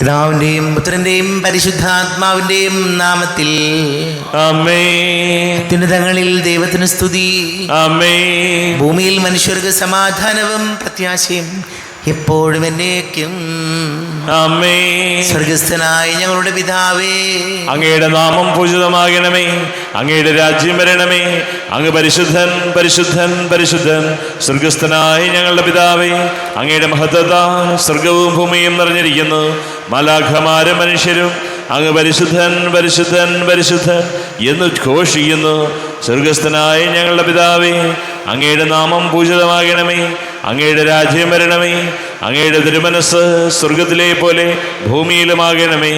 പിതാവിന്റെയും പുത്രന്റെയും പരിശുദ്ധാത്മാവിന്റെയും നാമത്തിൽ ആമേൻ. അത്യുന്നതങ്ങളിൽ ദൈവത്തിന് സ്തുതി. ആമേൻ. ഭൂമിയിൽ മനുഷ്യർക്ക് സമാധാനവും പ്രത്യാശയും എപ്പോഴും എന്നേക്കും. ആമേൻ. സ്വർഗസ്ഥനായ ഞങ്ങളുടെ പിതാവേ, അങ്ങയുടെ നാമം പൂജിതമാകണമേ. അങ്ങയുടെ രാജ്യം വരണമേ. അങ്ങ് പരിശുദ്ധൻ പരിശുദ്ധൻ പരിശുദ്ധൻ. സ്വർഗസ്ഥനായ ഞങ്ങളുടെ പിതാവേ, അങ്ങയുടെ മഹത്വത്താൽ സ്വർഗവും ഭൂമിയും നിറഞ്ഞിരിക്കുന്നു. മാലാഖമാരും മനുഷ്യരും അങ്ങ് പരിശുദ്ധൻ പരിശുദ്ധൻ പരിശുദ്ധൻ എന്ന് ഘോഷിക്കുന്നു. സ്വർഗസ്ഥനായ ഞങ്ങളുടെ പിതാവേ, അങ്ങയുടെ നാമം പൂജിതമാകണമേ. അങ്ങയുടെ രാജ്യം വരണമേ. അങ്ങയുടെ തിരുമനസ് സ്വർഗത്തിലെ പോലെ ഭൂമിയിലുമാകണമേ.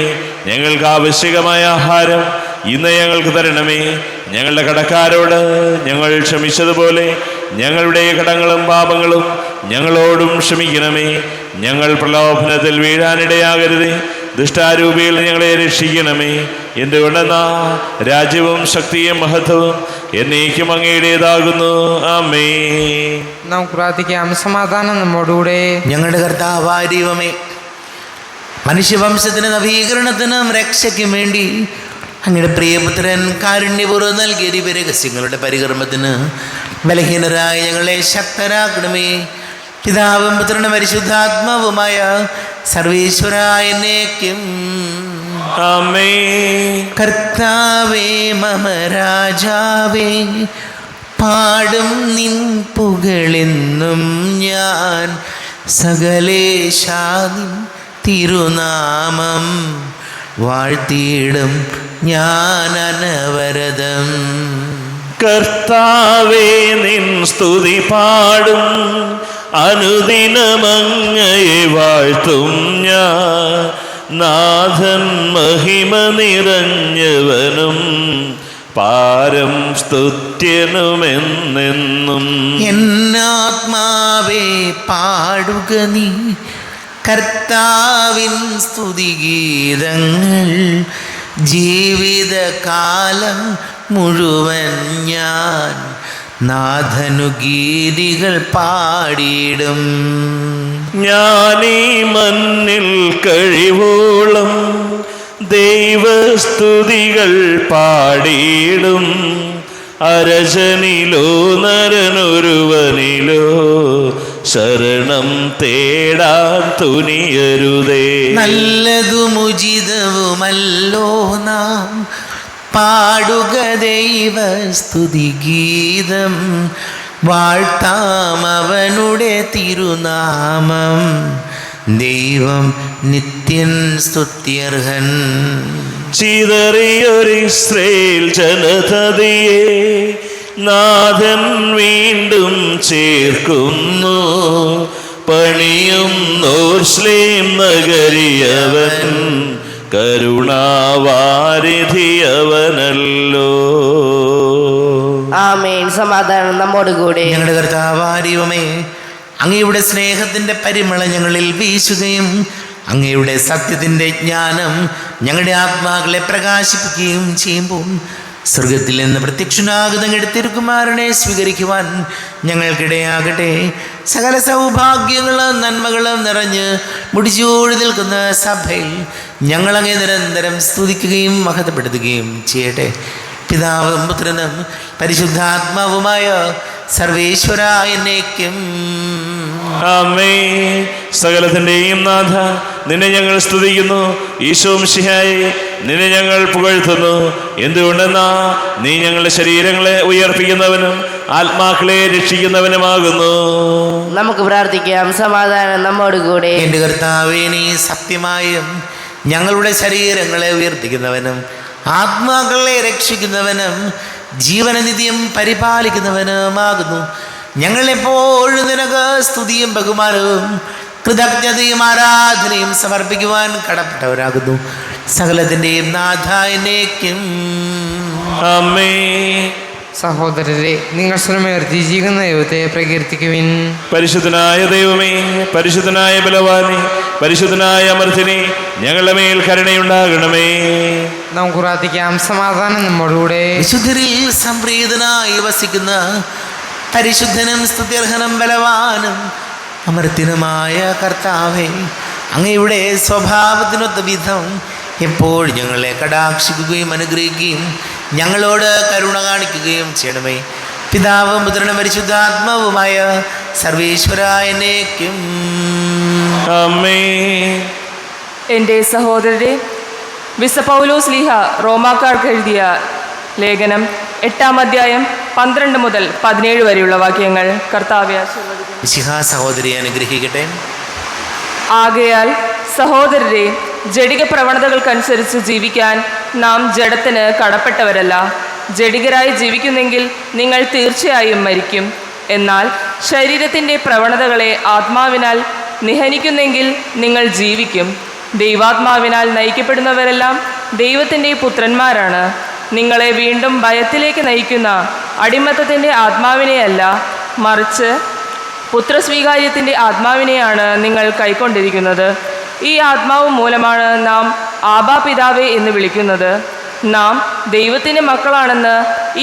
ഞങ്ങൾക്ക് ആവശ്യകമായ ആഹാരം ഇന്ന് ഞങ്ങൾക്ക് തരണമേ. ഞങ്ങളുടെ കടക്കാരോട് ഞങ്ങൾ ക്ഷമിച്ചതുപോലെ ഞങ്ങളുടെ കടങ്ങളും പാപങ്ങളും ഞങ്ങളോടും ക്ഷമിക്കണമേ. ഞങ്ങൾ പ്രലോഭനത്തിൽ വീഴാനിടയാകരുതേ. ദുഷ്ടാരൂപിയിൽ ഞങ്ങളെ രക്ഷിക്കണമേ. എന്തുകൊണ്ടെന്നാ രാജ്യവും ശക്തിയും മഹത്വവും എന്നേക്കും അങ്ങയുടേതാകുന്നു. ആമേൻ. നമുക്ക് പ്രാർത്ഥിക്കാം. സമാധാനം നമ്മോടുകൂടെ. ഞങ്ങളുടെ കർത്താവായ ദൈവമേ, മനുഷ്യവംശത്തിന് നവീകരണത്തിനും രക്ഷയ്ക്കും വേണ്ടി അങ്ങയുടെ പ്രിയപുത്രൻ കാരുണ്യപൂർവ്വം നൽകിയ ദിവ്യരഹസ്യങ്ങളുടെ പരികർമ്മത്തിന് ബലഹീനരായ ഞങ്ങളെ ശക്തരാക്കണമേ. പിതാവും പുത്രനും പരിശുദ്ധാത്മാവുമായ സർവീശ്വരായ എന്നേക്കും. ആമേൻ. കർത്താവേ മമ രാജാവേ, പാടും നിൻ പുകളെന്നും ഞാൻ. സകലേശാനിൻ തിരുനാമം വാഴ്ത്തിയിടും ഞാൻ അനവരതം. കർത്താവേ നിൻ സ്തുതി പാടും, അനുദിനമങ്ങയെ വാഴ്ത്തും ഞാൻ. നാഥൻ മഹിമ നിറഞ്ഞവനും പാരം സ്തുത്യനുമെന്നെന്നും. എന്നാത്മാവേ പാടുക നീ കർത്താവിൻ സ്തുതിഗീതങ്ങൾ. ജീവിതകാലം മുഴുവൻ ഞാൻ നാഥനു ഗീതികൾ പാടിയിടും. ഞാനീ മണ്ണിൽ കഴിവോളം ദൈവസ്തുതികൾ പാടിയിടും. അരജനിലോ നരനൊരുവനിലോ ശരണം തേടാൻ തുനിയരുതേ. നല്ലതും ഉചിതവുമല്ലോ നാം പാടുക ദൈവ സ്തുതിഗീതം. വാഴ്ത്താം അവനുടെ തിരുനാമം. ദൈവം നിത്യൻ സ്തുത്യർഹൻ. ചിതറിയൊരിസ്രയേൽ ജനതയെ നാഥൻ വീണ്ടും ചേർക്കുന്നു. പണിയുന്നോർശ്ലേം നഗരിയവൻ കരുണാവാരിധിയവനല്ലോ. ആമേൻ. സമാധാനം നമ്മോടുകൂടെ. ഞങ്ങളുടെ കർത്താവായ ദൈവമേ, അങ്ങയുടെ സ്നേഹത്തിൻ്റെ പരിമളം ഞങ്ങളിൽ വീശുകയും അങ്ങയുടെ സത്യത്തിൻ്റെ ജ്ഞാനം ഞങ്ങളുടെ ആത്മാക്കളെ പ്രകാശിപ്പിക്കുകയും ചെയ്യുമ്പോൾ സ്വർഗത്തിൽ നിന്ന് പ്രത്യക്ഷനാകുന്ന അങ്ങയുടെ തിരുക്കുമാരനെ സ്വീകരിക്കുവാൻ ഞങ്ങൾക്കിടയാകട്ടെ. സകല സൗഭാഗ്യങ്ങളും നന്മകളും നിറഞ്ഞ് മുടിച്ചൂടി നിൽക്കുന്ന സഭയിൽ ഞങ്ങളങ്ങേ നിരന്തരം സ്തുതിക്കുകയും മഹത്വപ്പെടുത്തുകയും ചെയ്യട്ടെ. പിതാവും പുത്രനും പരിശുദ്ധാത്മാവുമായ സർവേശ്വരായ എന്നേക്കും. ആമേൻ. സകലത്തിന്റെയും നാഥ, നിന്നെ ഞങ്ങൾ സ്തുതിക്കുന്നു. ഈശോ മിശിഹായേ, നിന്നെ ഞങ്ങൾ പുകഴ്ത്തുന്നു. എന്തുകൊണ്ടെന്നാ നീ ഞങ്ങളുടെ ശരീരങ്ങളെ ഉയർപ്പിക്കുന്നവനും ആത്മാക്കളെ രക്ഷിക്കുന്നവനുമാകുന്നു. നമുക്ക് പ്രാർത്ഥിക്കാം. സമാധാനം നമ്മോടുകൂടെ. എൻ്റെ കർത്താവേ, നീ സത്യമായും ഞങ്ങളുടെ ശരീരങ്ങളെ ഉയർപ്പിക്കുന്നവനും ആത്മാക്കളെ രക്ഷിക്കുന്നവനും ജീവനനിത്യം പരിപാലിക്കുന്നവനുമാകുന്നു. ഞങ്ങളെപ്പോഴും നിനക്ക് സ്തുതിയും ബഹുമാനവും കൃതജ്ഞതയും ആരാധനയും സമർപ്പിക്കുവാൻ കടപ്പെട്ടവരാകുന്നു. സകലത്തിൻ്റെയും നാഥ എന്നേക്കും. ആമേൻ. സഹോദരരെ, നിങ്ങൾ സ്വരമുയർത്തി ജീവിക്കുന്ന ദൈവത്തെ പ്രകീർത്തിക്കുവിൻ. പരിശുദ്ധനായ ദൈവമേ, പരിശുദ്ധനായ ബലവാനെ, പരിശുദ്ധനായ അമർത്തിനെ, ഞങ്ങളുടെ മേൽ കരുണയുണ്ടാകണമേ. നമുക്ക് പ്രാർത്ഥിക്കാം. സമാധാനം നമ്മോടുകൂടെ. വിശുദ്ധരിൽ സംപ്രീതനായി വസിക്കുന്ന പരിശുദ്ധനും സ്തുത്യർഹനും ബലവാനും അമർത്യനുമായ കർത്താവേ, അങ്ങയുടെ സ്വഭാവത്തിനൊത്ത വിധം എപ്പോഴും ഞങ്ങളെ കടാക്ഷിക്കുകയും അനുഗ്രഹിക്കുകയും ഞങ്ങളോട് കരുണ കാണിക്കുകയും ചെയ്യണമേ. പിതാവും പുത്രനും പരിശുദ്ധാത്മാവുമായ സർവേശ്വരായനേക്കും ആമേൻ. എൻ്റെ സഹോദരരെ, വിശുദ്ധ പൗലോസ് ലീഹ റോമാക്കാർക്ക് എഴുതിയ ലേഖനം 8-ാം അധ്യായം 12 മുതൽ 17 വരെയുള്ള വാക്യങ്ങൾ കർത്താവെ ആശീർവദിക്കുന്നു. മിശിഹാ സഹോദരിയെ അനുഗ്രഹിക്കട്ടെ. ആകയാൽ സഹോദരരെ, ജഡിക പ്രവണതകൾക്കനുസരിച്ച് ജീവിക്കാൻ നാം ജഡത്തിന് കടപ്പെട്ടവരല്ല. ജഡികരായി ജീവിക്കുന്നെങ്കിൽ നിങ്ങൾ തീർച്ചയായും മരിക്കും. എന്നാൽ ശരീരത്തിൻ്റെ പ്രവണതകളെ ആത്മാവിനാൽ നിഹനിക്കുന്നെങ്കിൽ നിങ്ങൾ ജീവിക്കും. ദൈവാത്മാവിനാൽ നയിക്കപ്പെടുന്നവരെല്ലാം ദൈവത്തിൻ്റെ പുത്രന്മാരാണ്. നിങ്ങളെ വീണ്ടും ഭയത്തിലേക്ക് നയിക്കുന്ന അടിമത്തത്തിൻ്റെ ആത്മാവിനെയല്ല, മറിച്ച് പുത്രസ്വീകാര്യത്തിൻ്റെ ആത്മാവിനെയാണ് നിങ്ങൾ കൈക്കൊണ്ടിരിക്കുന്നത്. ഈ ആത്മാവ് മൂലമാണ് നാം ആബാ പിതാവേ എന്ന് വിളിക്കുന്നത്. നാം ദൈവത്തിൻ്റെ മക്കളാണെന്ന്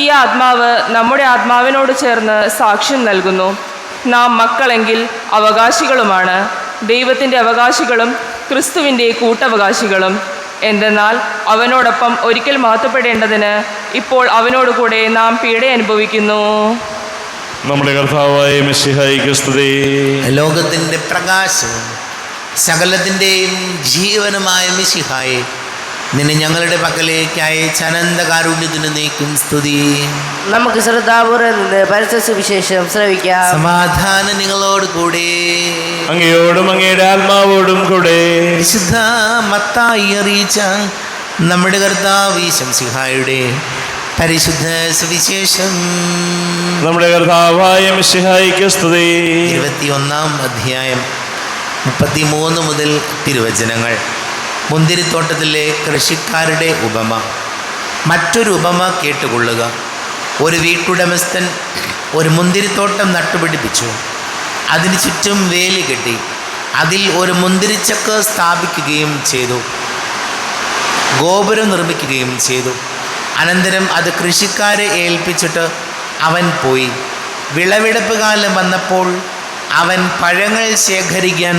ഈ ആത്മാവ് നമ്മുടെ ആത്മാവിനോട് ചേർന്ന് സാക്ഷ്യം നൽകുന്നു. നാം മക്കളെങ്കിൽ അവകാശികളുമാണ്, ദൈവത്തിൻ്റെ അവകാശികളും ക്രിസ്തുവിൻ്റെ കൂട്ടവകാശികളും. എന്തെന്നാൽ അവനോടൊപ്പം ഒരിക്കൽ മഹത്വപ്പെടേണ്ടതിന് ഇപ്പോൾ അവനോടുകൂടെ നാം പീഡ അനുഭവിക്കുന്നു. നമ്മുടെ കർത്താവായ മിശിഹായിക്ക് സ്തുതി. ലോകത്തിൻ്റെ പ്രകാശവും സകലത്തിൻ്റെയും ജീവനുമായ മിശിഹായെ, നിന്നെ ഞങ്ങളുടെ പക്കലേക്ക് അയച്ച അനന്തകാരുണ്യത്തിന് നീക്കും സ്തുതി. നമുക്ക് ശ്രദ്ധാപൂർവ്വം നിന്ന് പരിശുദ്ധ സുവിശേഷം ശ്രവിക്കാം. സമാധാനം നിങ്ങളോട് കൂടെ. അങ്ങയോടും അങ്ങയുടെ ആത്മാവോടും കൂടെ. വിശുദ്ധ മത്തായി അറിയിച്ച നമ്മുടെ കർത്താവ് ഈശംസിഹായുടെ പരിശുദ്ധ സുവിശേഷം. നമ്മുടെ കർത്താവായ മിശിഹായിക്ക് സ്തുതി. 21-ാം അധ്യായം 33 മുതൽ തിരുവചനങ്ങൾ. മുന്തിരിത്തോട്ടത്തിലെ കൃഷിക്കാരുടെ ഉപമ. മറ്റൊരു ഉപമ കേട്ടുകൊള്ളുക. ഒരു വീട്ടുടമസ്ഥൻ ഒരു മുന്തിരിത്തോട്ടം നട്ടുപിടിപ്പിച്ചു. അതിന് ചുറ്റും വേലി കെട്ടി അതിൽ ഒരു മുന്തിരിച്ചക്ക് സ്ഥാപിക്കുകയും ചെയ്തു. ഗോപുരം നിർമ്മിക്കുകയും ചെയ്തു. അനന്തരം അത് കൃഷിക്കാരെ ഏൽപ്പിച്ചിട്ട് അവൻ പോയി. വിളവെടുപ്പ് കാലം വന്നപ്പോൾ അവൻ പഴങ്ങൾ ശേഖരിക്കാൻ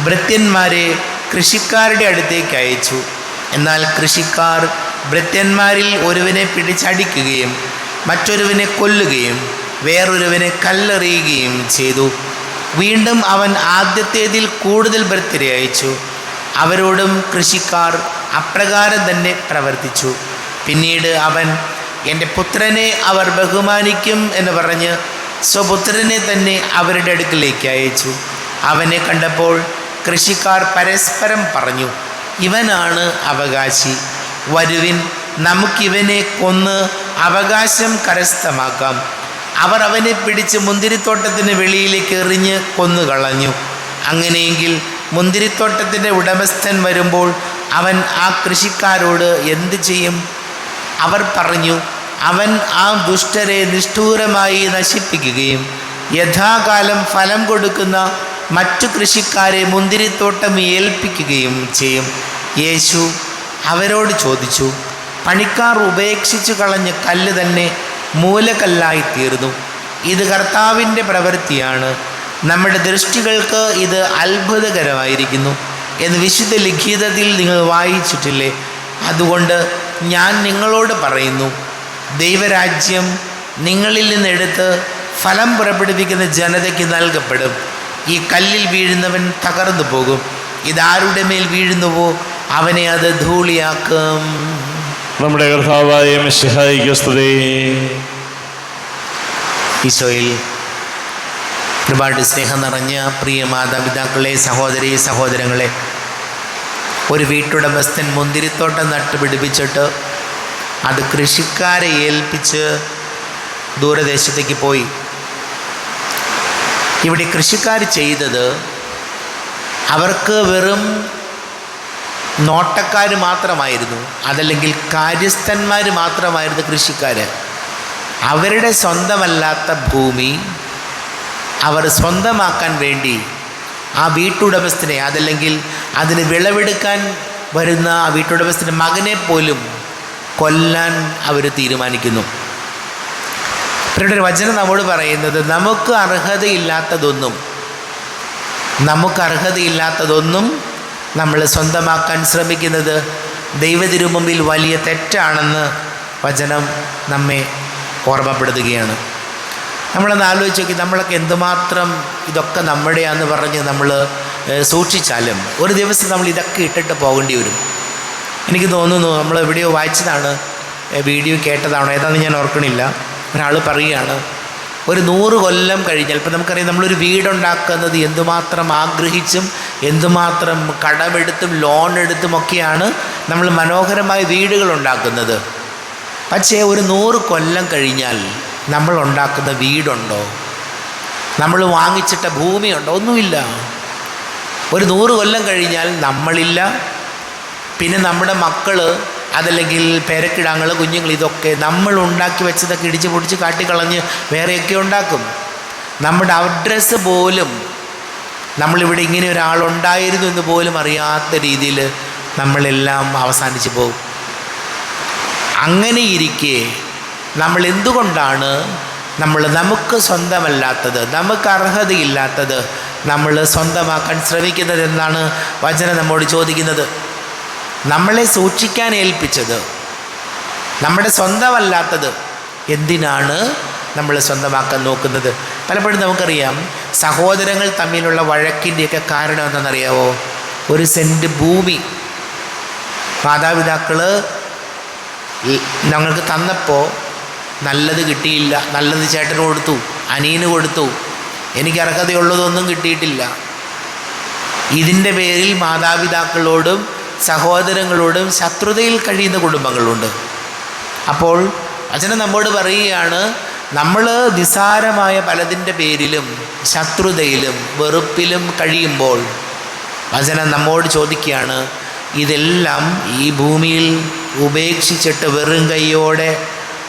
ഭൃത്യന്മാരെ കൃഷിക്കാരുടെ അടുത്തേക്ക് അയച്ചു. എന്നാൽ കൃഷിക്കാർ ഭൃത്യന്മാരിൽ ഒരുവനെ പിടിച്ചടിക്കുകയും മറ്റൊരുവനെ കൊല്ലുകയും വേറൊരുവനെ കല്ലെറിയുകയും ചെയ്തു. വീണ്ടും അവൻ ആദ്യത്തേതിൽ കൂടുതൽ ഭൃത്യരെ അയച്ചു. അവരോടും കൃഷിക്കാർ അപ്രകാരം തന്നെ പ്രവർത്തിച്ചു. പിന്നീട് അവൻ, എൻ്റെ പുത്രനെ അവർ ബഹുമാനിക്കും എന്ന് പറഞ്ഞ് സ്വപുത്രനെ തന്നെ അവരുടെ അടുക്കിലേക്ക് അയച്ചു. അവനെ കണ്ടപ്പോൾ കൃഷിക്കാർ പരസ്പരം പറഞ്ഞു, ഇവനാണ് അവകാശി. വരുവിൻ, നമുക്കിവനെ കൊന്ന് അവകാശം കരസ്ഥമാക്കാം. അവർ അവനെ പിടിച്ച് മുന്തിരിത്തോട്ടത്തിന് വെളിയിലേക്ക് എറിഞ്ഞ് കൊന്നുകളഞ്ഞു. അങ്ങനെയെങ്കിൽ മുന്തിരിത്തോട്ടത്തിൻ്റെ ഉടമസ്ഥൻ വരുമ്പോൾ അവൻ ആ കൃഷിക്കാരോട് എന്തു ചെയ്യും? അവർ പറഞ്ഞു, അവൻ ആ ദുഷ്ടരെ നിഷ്ഠൂരമായി നശിപ്പിക്കുകയും യഥാകാലം ഫലം കൊടുക്കുന്ന മറ്റു കൃഷിക്കാരെ മുന്തിരിത്തോട്ടം ഏൽപ്പിക്കുകയും ചെയ്യും. യേശു അവരോട് ചോദിച്ചു, പണിക്കാർ ഉപേക്ഷിച്ചു കളഞ്ഞ കല്ല് തന്നെ മൂലക്കല്ലായി തീർന്നു. ഇത് കർത്താവിൻ്റെ പ്രവൃത്തിയാണ്. നമ്മുടെ ദൃഷ്ടികൾക്ക് ഇത് അത്ഭുതകരമായിരിക്കുന്നു എന്ന് വിശുദ്ധ ലിഖിതത്തിൽ നിങ്ങൾ വായിച്ചിട്ടില്ലേ? അതുകൊണ്ട് ഞാൻ നിങ്ങളോട് പറയുന്നു, ദൈവരാജ്യം നിങ്ങളിൽ നിന്നെടുത്ത് ഫലം പുറപ്പെടുവിക്കുന്ന ജനതയ്ക്ക് നൽകപ്പെടും. ഈ കല്ലിൽ വീഴുന്നവൻ തകർന്നു പോകും. ഇതാരുടെ മേൽ വീഴുന്നുവോ അവനെ അത് ധൂളിയാക്കും. നമ്മുടെ കർത്താവായ മിശിഹായിക്ക് സ്തുതി. ഈശോയിൽ ഒരുപാട് സ്നേഹം നിറഞ്ഞ പ്രിയ മാതാപിതാക്കളെ, സഹോദരി സഹോദരങ്ങളെ, ഒരു വീട്ടുടമസ്ഥൻ മുന്തിരിത്തോട്ടം നട്ടുപിടിപ്പിച്ചിട്ട് അത് കൃഷിക്കാരെ ഏൽപ്പിച്ച് ദൂരദേശത്തേക്ക് പോയി. ഇവിടെ കൃഷിക്കാർ ചെയ്തത്, അവർക്ക് വെറും നോട്ടക്കാർ മാത്രമായിരുന്നു, അതല്ലെങ്കിൽ കാര്യസ്ഥന്മാർ മാത്രമായിരുന്നു കൃഷിക്കാർ. അവരുടെ സ്വന്തമല്ലാത്ത ഭൂമി അവർ സ്വന്തമാക്കാൻ വേണ്ടി ആ വീട്ടുടമസ്ഥനെ, അതല്ലെങ്കിൽ അതിന് വിളവെടുക്കാൻ വരുന്ന ആ വീട്ടുടമസ്ഥൻ്റെ മകനെ പോലും കൊല്ലാൻ അവർ തീരുമാനിക്കുന്നു. ഇവരുടെ ഒരു വചനം നമ്മോട് പറയുന്നത്, നമുക്ക് അർഹതയില്ലാത്തതൊന്നും നമ്മൾ സ്വന്തമാക്കാൻ ശ്രമിക്കുന്നത് ദൈവതിരുമുമ്പിൽ വലിയ തെറ്റാണെന്ന് വചനം നമ്മെ ഓർമ്മപ്പെടുത്തുകയാണ്. നമ്മളൊന്ന് ആലോചിച്ച് നോക്കി, നമ്മളൊക്കെ എന്തുമാത്രം ഇതൊക്കെ നമ്മുടെയാന്ന് പറഞ്ഞ് നമ്മൾ സൂക്ഷിച്ചാലും ഒരു ദിവസം നമ്മൾ ഇതൊക്കെ ഇട്ടിട്ട് പോകേണ്ടി വരും. എനിക്ക് തോന്നുന്നു നമ്മൾ എവിടെയോ വായിച്ചതാണ്, വീഡിയോ കേട്ടതാണോ ഏതാണെന്ന് ഞാൻ ഓർക്കണില്ല. ഒരാൾ പറയുകയാണ്, ഒരു 100 കൊല്ലം കഴിഞ്ഞാൽ, ഇപ്പം നമുക്കറിയാം നമ്മളൊരു വീടുണ്ടാക്കുന്നത് എന്തുമാത്രം ആഗ്രഹിച്ചും എന്തുമാത്രം കടമെടുത്തും ലോൺ എടുത്തുമൊക്കെയാണ് നമ്മൾ മനോഹരമായ വീടുകൾ ഉണ്ടാക്കുന്നത്. പക്ഷേ ഒരു 100 കൊല്ലം കഴിഞ്ഞാൽ നമ്മൾ ഉണ്ടാക്കുന്ന വീടുണ്ടോ? നമ്മൾ വാങ്ങിച്ചിട്ട ഭൂമിയുണ്ടോ? ഒന്നുമില്ല. ഒരു 100 കൊല്ലം കഴിഞ്ഞാൽ നമ്മളില്ല, പിന്നെ നമ്മുടെ മക്കൾ അതല്ലെങ്കിൽ പേരക്കിടാങ്ങൾ, കുഞ്ഞുങ്ങൾ, ഇതൊക്കെ നമ്മൾ ഉണ്ടാക്കി വെച്ചതൊക്കെ ഇടിച്ച് പൊടിച്ച് കാട്ടിക്കളഞ്ഞ് വേറെയൊക്കെ ഉണ്ടാക്കും. നമ്മുടെ അഡ്രസ്സ് പോലും നമ്മളിവിടെ ഇങ്ങനെ ഒരാളുണ്ടായിരുന്നു എന്ന് പോലും അറിയാത്ത രീതിയിൽ നമ്മളെല്ലാം അവസാനിച്ച് പോകും. അങ്ങനെ ഇരിക്കെ നമ്മൾ എന്തുകൊണ്ടാണ് നമുക്ക് സ്വന്തമല്ലാത്തത്, നമുക്ക് അർഹതയില്ലാത്തത് നമ്മൾ സ്വന്തമാക്കാൻ ശ്രമിക്കുന്നത് എന്നാണ് വചനം നമ്മോട് ചോദിക്കുന്നത്. നമ്മളെ സൂക്ഷിക്കാൻ ഏൽപ്പിച്ചത്, നമ്മുടെ സ്വന്തമല്ലാത്തത് എന്തിനാണ് നമ്മൾ സ്വന്തമാക്കാൻ നോക്കുന്നത്? പലപ്പോഴും നമുക്കറിയാം സഹോദരങ്ങൾ തമ്മിലുള്ള വഴക്കിൻ്റെയൊക്കെ കാരണം എന്താണെന്നറിയാവോ? ഒരു സെൻറ്റ് ഭൂമി മാതാപിതാക്കൾ ഞങ്ങൾക്ക് തന്നപ്പോൾ നല്ലത് കിട്ടിയില്ല, നല്ലത് ചേട്ടന് കൊടുത്തു, അനിയന് കൊടുത്തു, എനിക്ക് അർഹതയുള്ളതൊന്നും കിട്ടിയിട്ടില്ല. ഇതിൻ്റെ പേരിൽ മാതാപിതാക്കളോടും സഹോദരങ്ങളോടും ശത്രുതയിൽ കഴിയുന്ന കുടുംബങ്ങളുണ്ട്. അപ്പോൾ വചനം നമ്മോട് പറയുകയാണ്, നമ്മൾ നിസ്സാരമായ പലതിൻ്റെ പേരിലും ശത്രുതയിലും വെറുപ്പിലും കഴിയുമ്പോൾ വചനം നമ്മോട് ചോദിക്കുകയാണ്, ഇതെല്ലാം ഈ ഭൂമിയിൽ ഉപേക്ഷിച്ചിട്ട് വെറും കൈയോടെ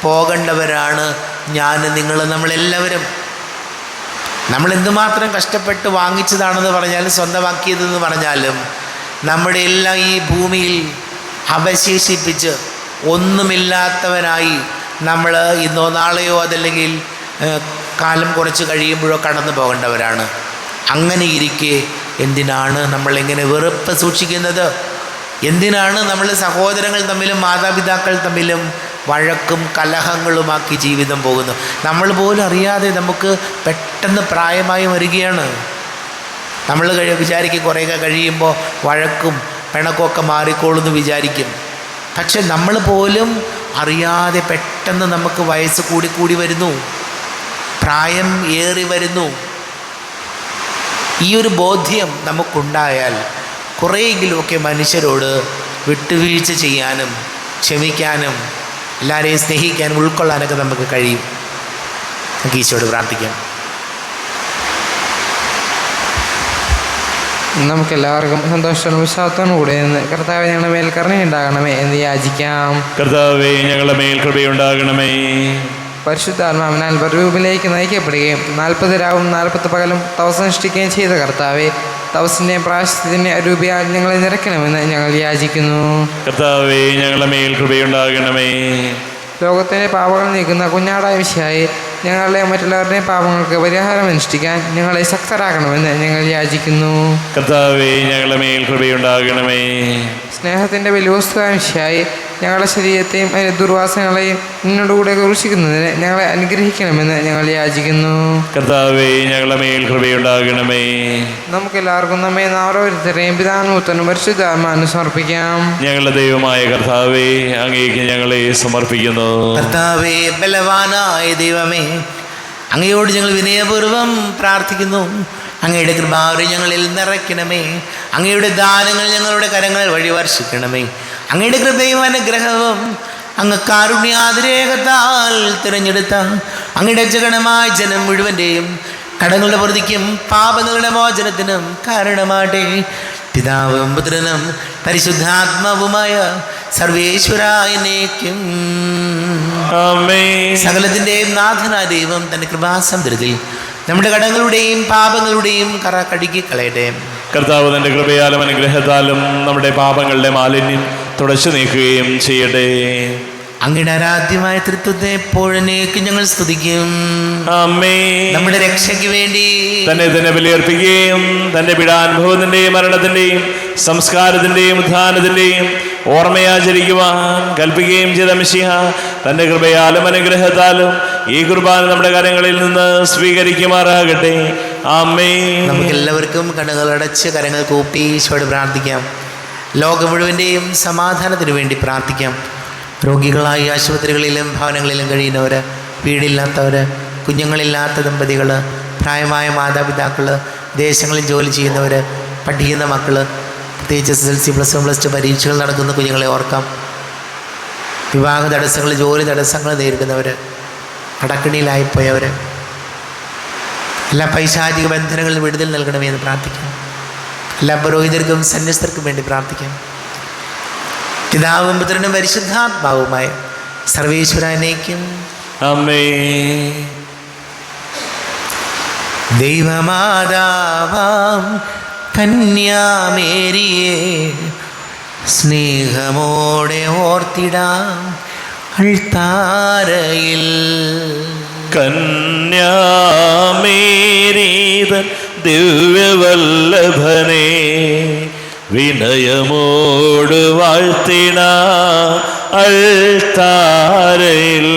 പോകേണ്ടവരാണ് ഞാൻ, നിങ്ങൾ, നമ്മളെല്ലാവരും. നമ്മൾ എന്തുമാത്രം കഷ്ടപ്പെട്ട് വാങ്ങിച്ചതാണെന്ന് പറഞ്ഞാലും സ്വന്തമാക്കിയതെന്ന് പറഞ്ഞാലും നമ്മുടെ എല്ലാം ഈ ഭൂമിയിൽ അവശേഷിപ്പിച്ച് ഒന്നുമില്ലാത്തവനായി നമ്മൾ ഇന്നോ നാളെയോ അതല്ലെങ്കിൽ കാലം കുറച്ച് കഴിയുമ്പോഴോ കടന്നു പോകേണ്ടവരാണ്. അങ്ങനെ ഇരിക്കെ എന്തിനാണ് നമ്മളിങ്ങനെ വെറുപ്പ് സൂക്ഷിക്കുന്നത്? എന്തിനാണ് നമ്മൾ സഹോദരങ്ങൾ തമ്മിലും മാതാപിതാക്കൾ തമ്മിലും വഴക്കും കലഹങ്ങളുമാക്കി ജീവിതം പോകുന്നു? നമ്മൾ പോലും അറിയാതെ നമുക്ക് പെട്ടെന്ന് പ്രായമായി വരികയാണ്. നമ്മൾ വിചാരിക്കും കുറേയൊക്കെ കഴിയുമ്പോൾ വഴക്കും പിണക്കമൊക്കെ മാറിക്കോളുമെന്ന് വിചാരിക്കും. പക്ഷെ നമ്മൾ പോലും അറിയാതെ പെട്ടെന്ന് നമുക്ക് വയസ്സ് കൂടി വരുന്നു, പ്രായം ഏറി വരുന്നു. ഈ ഒരു ബോധ്യം നമുക്കുണ്ടായാൽ കുറേയെങ്കിലുമൊക്കെ മനുഷ്യരോട് വിട്ടുവീഴ്ച ചെയ്യാനും ക്ഷമിക്കാനും എല്ലാവരെയും സ്നേഹിക്കാനും ഉൾക്കൊള്ളാനൊക്കെ നമുക്ക് കഴിയും. നമുക്ക് ഈശോയോട് പ്രാർത്ഥിക്കാം. നമുക്കെല്ലാവർക്കും സന്തോഷവും വിശ്വാസത്തോടും കൂടെ നിന്ന് കർത്താവേ ഞങ്ങളുടെ മേൽ കരുണയുണ്ടാകണമേ എന്ന് യാചിക്കാം. കർത്താവേ ഞങ്ങളുടെ മേൽ കൃപയുണ്ടാകണമേ. പരിശുദ്ധാത്മാവിനാൽ ബർരൂപിലേക്ക് നയിക്കപ്പെടുകയും 40 രാവും 40 പകലും തപസ് അനുഷ്ഠിക്കുകയും ചെയ്ത കർത്താവേ, തപസ്സിൻ്റെയും പ്രായശ്ചിത്തത്തിൻ്റെ അരൂപിയാൽ ഞങ്ങളെ നിറയ്ക്കണമെന്ന് ഞങ്ങൾ യാചിക്കുന്നു. കർത്താവേ ഞങ്ങളുടെ മേൽ കൃപയുണ്ടാകണമേ. ലോകത്തിൻ്റെ പാപങ്ങൾ നീക്കുന്ന കുഞ്ഞാടായ വിശയായി ഞങ്ങളുടെ മറ്റുള്ളവരുടെയും പാപങ്ങൾക്ക് പരിഹാരം അനുഷ്ഠിക്കാൻ ഞങ്ങളെ ശക്തരാക്കണമെന്ന് ഞങ്ങൾ യാചിക്കുന്നു. കർത്താവേ ഞങ്ങളുടെ മേൽ കൃപയുണ്ടാകണമേ. സ്നേഹത്തിൻ്റെ വലിയ വിശയായി ഞങ്ങളുടെ ശരീരത്തെയും അതിൻ്റെ ദുർവാസനകളെയും നിന്നോടുകൂടെ കുറിച്ചിരിക്കുന്നതിന് ഞങ്ങളെ അനുഗ്രഹിക്കണമെന്ന് ഞങ്ങൾ യാചിക്കുന്നു. കർത്താവേ ഞങ്ങളുടെ മേൽ കൃപയുണ്ടാകണമേ. നമുക്കെല്ലാവർക്കും നമ്മെ ഓരോരുത്തരെയും പിതാവിനും പരിശുദ്ധാത്മാവിനും സമർപ്പിക്കാം. ഞങ്ങളുടെ ദൈവമായ കർത്താവേ, അങ്ങേക്ക് ഞങ്ങളെ സമർപ്പിക്കുന്നു. കർത്താവേ, ബലവാനായ ദൈവമേ, അങ്ങയോട് ഞങ്ങൾ വിനയപൂർവ്വം പ്രാർത്ഥിക്കുന്നു. അങ്ങയുടെ കൃപാവരെ ഞങ്ങളിൽ നിറയ്ക്കണമേ. അങ്ങയുടെ ദാനങ്ങൾ ഞങ്ങളുടെ കരങ്ങൾ വഴി വർഷിക്കണമേ. അങ്ങയുടെ കൃപയും അനുഗ്രഹവും അങ്ങ് കാരുണ്യാതിരേകത്താൽ തിരഞ്ഞെടുത്ത അങ്ങയുടെ ജഗണമായ ജനം മുഴുവൻ്റെയും കടങ്ങളുടെ പ്രതിക്കും പാപങ്ങളുടെ മോചനത്തിനും കാരണമാട്ടെ. പിതാവും പുത്രനും പരിശുദ്ധാത്മാവുമായ സർവേശ്വരായനേക്കും ആമേൻ. സകലത്തിൻ്റെയും നാഥനായ ദൈവം തൻ്റെ കൃപാസമുദ്രത്തിൽ നമ്മുടെ കടങ്ങളുടെയും പാപങ്ങളുടെയും കറ കഴുകി കളയട്ടെ. കർത്താവ് തൻ്റെ കൃപയാലും അനുഗ്രഹത്താലും നമ്മുടെ പാപങ്ങളുടെ മാലിന്യം തുടച്ചു നീക്കുകയും ചെയ്യട്ടെ. അങ്ങയുടെ ആരാധ്യമായ തൃത്വത്തെ എപ്പോഴേക്കും ഞങ്ങൾ സ്തുതിക്കും. ആമേൻ. നമ്മുടെ രക്ഷയ്ക്ക് വേണ്ടി തന്നെ തന്നെ ബലിയർപ്പിക്കുകയും തന്റെ പീഡാനുഭവത്തിന്റെയും മരണത്തിന്റെയും സംസ്കാരത്തിന്റെയും ഉത്ഥാനത്തിന്റെയും ഓർമ്മയാചരിക്കുവാൻ കൽപ്പിക്കുകയും ചെയ്ത മിശിഹ തന്റെ കൃപയാലും അനുഗ്രഹത്താലും ഈ കുർബാന നമ്മുടെ കരങ്ങളിൽ നിന്ന് സ്വീകരിക്കുമാറാകട്ടെ. ആമേൻ. നമുക്ക് എല്ലാവർക്കും കണ്ണുകളടച്ച് കരങ്ങൾ കൂപ്പി ഈശോയോട് പ്രാർത്ഥിക്കാം. ലോകം മുഴുവൻ്റെയും സമാധാനത്തിന് വേണ്ടി പ്രാർത്ഥിക്കാം. രോഗികളായി ആശുപത്രികളിലും ഭവനങ്ങളിലും കഴിയുന്നവർ, വീടില്ലാത്തവർ, കുഞ്ഞുങ്ങളില്ലാത്ത ദമ്പതികൾ, പ്രായമായ മാതാപിതാക്കൾ, ദേശങ്ങളിൽ ജോലി ചെയ്യുന്നവർ, പഠിക്കുന്ന മക്കൾ, പ്രത്യേകിച്ച് SSLC +1 +2 പരീക്ഷകൾ നടക്കുന്ന കുഞ്ഞുങ്ങളെ ഓർക്കാം. വിവാഹ തടസ്സങ്ങൾ, ജോലി തടസ്സങ്ങൾ നേരിടുന്നവർ, കടക്കിണിയിലായിപ്പോയവർ, എല്ലാ പൈശാചിക ബന്ധനങ്ങളിൽ വിടുതൽ നൽകണമെന്ന് പ്രാർത്ഥിക്കാം. എല്ലാ പുരോഹിതർക്കും സന്യസ്തർക്കും വേണ്ടി പ്രാർത്ഥിക്കാം. പിതാവും പുത്രനും പരിശുദ്ധാത്മാവുമായ സർവേശ്വരനേക്കും ആമേൻ. ദൈവമാതാവാം കന്യാമേരിയെ സ്നേഹമോടെ ഓർത്തിടാം അൾത്താരയിൽ. കന്യാമേരീതൻ ദിവ്യവല്ലഭനെ വിനയമോട് വാഴ്ത്തിട അൾത്താരയിൽ.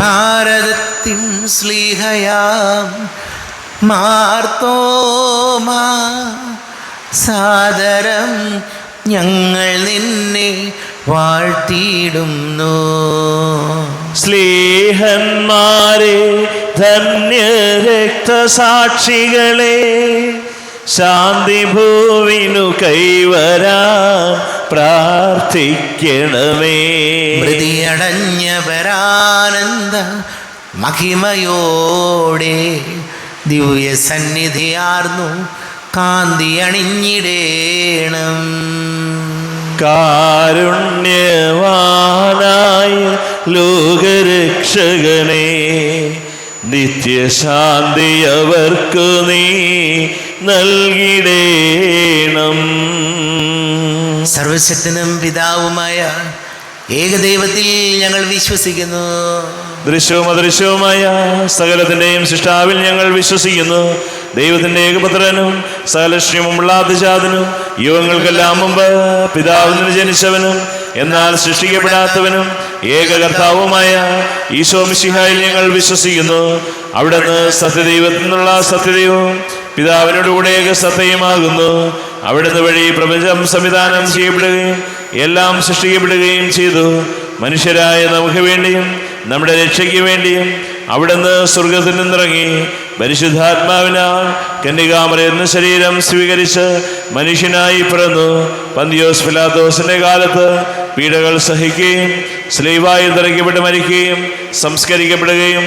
ഭാരതത്തിൻ ശ്ലീഹയാം മാർത്തോമാ സാദരം ഞങ്ങൾ നിന്നെ വാഴ്ത്തിയിടുന്നു. സ്ലീഹന്മാരെ ധന്യരക്തസാക്ഷികളെ ശാന്തി ഭൂവിനു കൈവരാൻ പ്രാർത്ഥിക്കണമേ. മൃതിയടഞ്ഞവരാനന്ദ മഹിമയോടെ ദിവ്യ സന്നിധിയാർന്നു കാന്തി അണിഞ്ഞിടേണം. കാരുണ്യവാനായ ലോകരക്ഷകനെ നിത്യശാന്തി അവർക്കു നീ നൽകിടേണം. സർവശക്തനും പിതാവുമായ ഏകദൈവത്തിൽ ഞങ്ങൾ വിശ്വസിക്കുന്നു. ദൃശ്യവും അദൃശ്യവുമായ സകലത്തിൻ്റെയും സൃഷ്ടാവിൽ ഞങ്ങൾ വിശ്വസിക്കുന്നു. ദൈവത്തിൻ്റെ ഏകപുത്രനും സകലശ്രീമുള്ള അതിജാതനും യുഗങ്ങൾക്കെല്ലാം മുമ്പ് പിതാവിൽ നിന്ന് ജനിച്ചവനും എന്നാൽ സൃഷ്ടിക്കപ്പെടാത്തവനും ഏകകർത്താവുമായ ഈശോ മിശിഹായിൽ ഞങ്ങൾ വിശ്വസിക്കുന്നു. അവിടുന്ന് സത്യദൈവത്തിൽ നിന്നുള്ള സത്യദൈവവും പിതാവിനോടുകൂടെ ഏകസത്തയുമാകുന്നു. അവിടുന്ന് വഴി പ്രപഞ്ചം സംവിധാനം ചെയ്യപ്പെടുകയും എല്ലാം സൃഷ്ടിക്കപ്പെടുകയും ചെയ്തു. മനുഷ്യരായ നമുക്ക് വേണ്ടിയും നമ്മുടെ രക്ഷയ്ക്ക് വേണ്ടിയും അവിടുന്ന് സ്വർഗത്തിൽ നിന്നിറങ്ങി പരിശുദ്ധാത്മാവിനാൽ കന്യകാമറിയുന്ന ശരീരം സ്വീകരിച്ച് മനുഷ്യനായി പിറന്നു. പന്തിയോസ് പിലാത്തോസിന്റെ കാലത്ത് പീഡകൾ സഹിക്കുകയും സ്ലീവായിൽ തറയ്ക്കപ്പെട്ട് മരിക്കുകയും സംസ്കരിക്കപ്പെടുകയും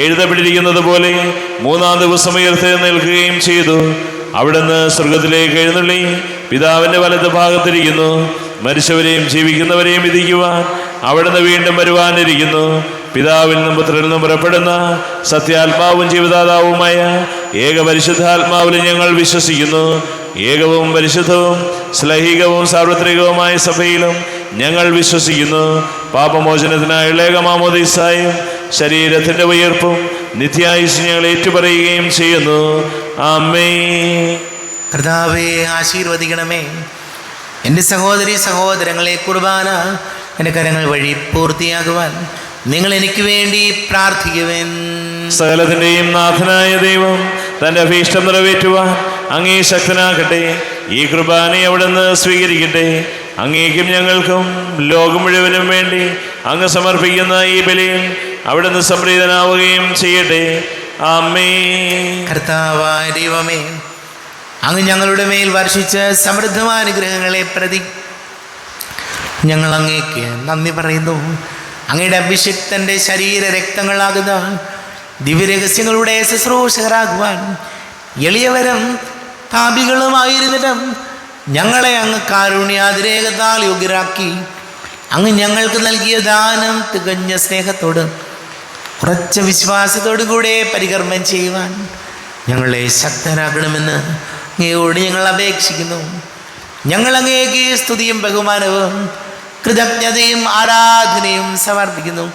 എഴുതപ്പെട്ടിരിക്കുന്നത് പോലെ 3-ാം ദിവസം ഉയർത്തെഴുന്നേൽക്കുകയും ചെയ്തു. അവിടുന്ന് സ്വർഗത്തിലേക്ക് എഴുന്നള്ളി പിതാവിൻ്റെ വലത്ത് ഭാഗത്തിരിക്കുന്നു. മരിച്ചവരെയും ജീവിക്കുന്നവരെയും വിധിക്കുവാൻ അവിടുന്ന് വീണ്ടും വരുവാനിരിക്കുന്നു. പിതാവിൽ നിന്നും പുത്രനിൽ നിന്നും പുറപ്പെടുന്ന സത്യാത്മാവും ജീവദാതാവുമായ ഏക പരിശുദ്ധാത്മാവിൽ ഞങ്ങൾ വിശ്വസിക്കുന്നു. ഏകവും പരിശുദ്ധവും ശ്ലൈഹികവും സാർവത്രികവുമായ സഭയിലും ഞങ്ങൾ വിശ്വസിക്കുന്നു. പാപമോചനത്തിനായുള്ള ഏകമാമോദീസായും ശരീരത്തിൻ്റെ ഉയർപ്പും നിത്യായുസ് ഞങ്ങൾ ഏറ്റുപറയുകയും ചെയ്യുന്നു. ആമേൻ. കർത്താവേ, ആശീർവദിക്കണമേ. എൻ്റെ സഹോദരി സഹോദരങ്ങളെ കുർബാന എൻ്റെ കരങ്ങൾ വഴി പൂർത്തിയാകുവാൻ നിങ്ങൾ എനിക്ക് വേണ്ടി പ്രാർത്ഥിക്കുവേൻ. സകലത്തിൻ്റെയും നാഥനായ ദൈവം തൻ്റെ അഭീഷ്ടം നിറവേറ്റുവാൻ അങ്ങേ ശക്തനാക്കട്ടെ. ഈ കുർബാനയെ അവിടുന്ന് സ്വീകരിക്കട്ടെ. അങ്ങേക്കും ഞങ്ങൾക്കും ലോകം മുഴുവനും വേണ്ടി അങ്ങ് സമർപ്പിക്കുന്ന ഈ ബലിയിൽ അവിടുന്ന് സംപ്രീതനാവുകയും ചെയ്യട്ടെ. ആമേൻ. കർത്താവായ ദൈവമേ, അങ്ങ് ഞങ്ങളുടെ മേൽ വർഷിച്ച സമൃദ്ധമായ അനുഗ്രഹങ്ങളെ പ്രതി ഞങ്ങൾ അങ്ങേക്ക് നന്ദി പറയുന്നു. അങ്ങയുടെ അഭിഷിക്തൻ്റെ ശരീര രക്തങ്ങളാകുന്ന ദിവ്യരഹസ്യങ്ങളുടെ ശുശ്രൂഷകരാകുവാൻ എളിയവരും പാപികളുമായിരുന്നിട്ടും ഞങ്ങളെ അങ്ങ് കാരുണ്യാതിരേകത്താൽ യോഗ്യരാക്കി. അങ്ങ് ഞങ്ങൾക്ക് നൽകിയ ദാനം തികഞ്ഞ സ്നേഹത്തോട് ഉറച്ച വിശ്വാസത്തോടു കൂടെ പരികർമ്മം ചെയ്യുവാൻ ഞങ്ങളെ ശക്തരാക്കണമെന്ന് അങ്ങയോട് ഞങ്ങൾ അപേക്ഷിക്കുന്നു. ഞങ്ങൾ അങ്ങേക്ക് സ്തുതിയും ബഹുമാനവും കൃതജ്ഞതയും ആരാധനയും സമർപ്പിക്കുന്നു,